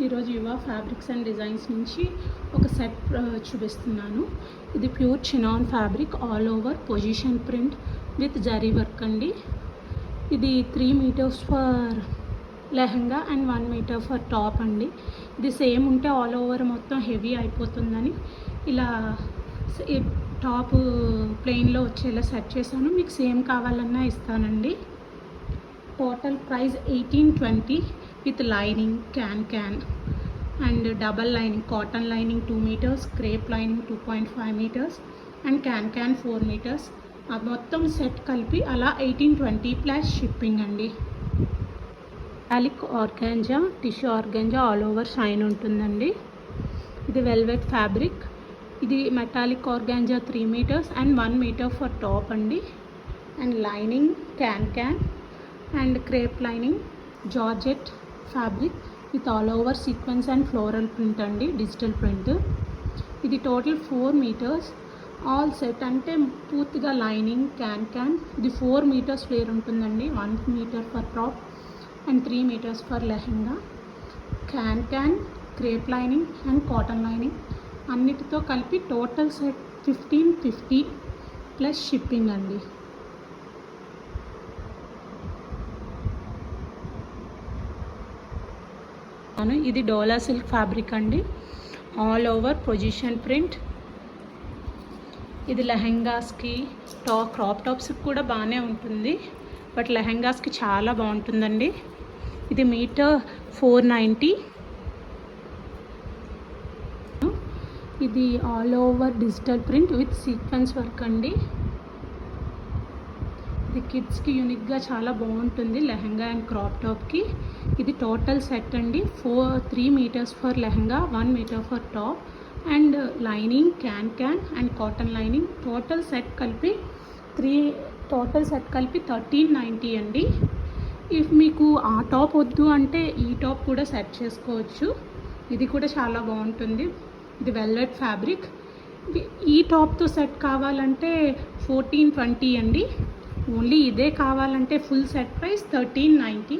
ఈరోజు యువ fabrics and designs నుంచి ఒక సెట్ చూపిస్తున్నాను. ఇది pure chinon fabric, all over position print with zari work అండి. ఇది 3 metres for lehenga and 1 metre for top అండి. ఇది సేమ్ ఉంటే ఆల్ ఓవర్ మొత్తం హెవీ అయిపోతుందని ఇలా టాప్ ప్లెయిన్లో వచ్చేలా సెట్ చేశాను. మీకు సేమ్ కావాలన్నా ఇస్తానండి. Total price 1820 with lining, can and double lining, cotton lining 2 meters, crepe lining 2.5 meters and can 4 meters. ఆ మొత్తం సెట్ కలిపి అలా 1820 ప్లస్ షిప్పింగ్ అండి. Metallic organza, tissue organza all over shine ఉంటుందండి. ఇది వెల్వెట్ ఫ్యాబ్రిక్. ఇది metallic organza 3 meters and 1 meter for top అండి. And lining can and crepe lining, georgette fabric with all over sequence and floral print అండి, digital print. ఇది total 4 meters all set. అంటే పూర్తిగా lining can ఇది 4 meters flare ఉంటుందండి. 1 meter for top and 3 meters for lehenga. can crepe lining and cotton lining అన్నిటితో కలిపి total set 1550 plus shipping అండి. ఇది డోలా సిల్క్ ఫ్యాబ్రిక్ అండి, ఆల్ ఓవర్ పొజిషన్ ప్రింట్. ఇది లెహంగాస్కి, క్రాప్ టాప్స్కి కూడా బాగానే ఉంటుంది, బట్ లెహంగాస్కి చాలా బాగుంటుందండి. ఇది మీటర్ 490. ఇది all over digital print with sequence work అండి. ఇది కిడ్స్కి యూనిక్గా చాలా బాగుంటుంది, లెహంగా అండ్ క్రాప్ టాప్కి. ఇది టోటల్ సెట్ అండి. 3 meters for lehenga, 1 meter for top and lining can and cotton lining. Total set కలిపి 1390 అండి. ఇఫ్ మీకు ఆ టాప్ వద్దు అంటే ఈ టాప్ కూడా సెట్ చేసుకోవచ్చు. ఇది కూడా చాలా బాగుంటుంది. ఇది వెల్వెట్ ఫ్యాబ్రిక్. ఈ టాప్తో సెట్ కావాలంటే 1420 అండి. ఓన్లీ ఇదే కావాలంటే ఫుల్ సెట్ ప్రైస్ 1390.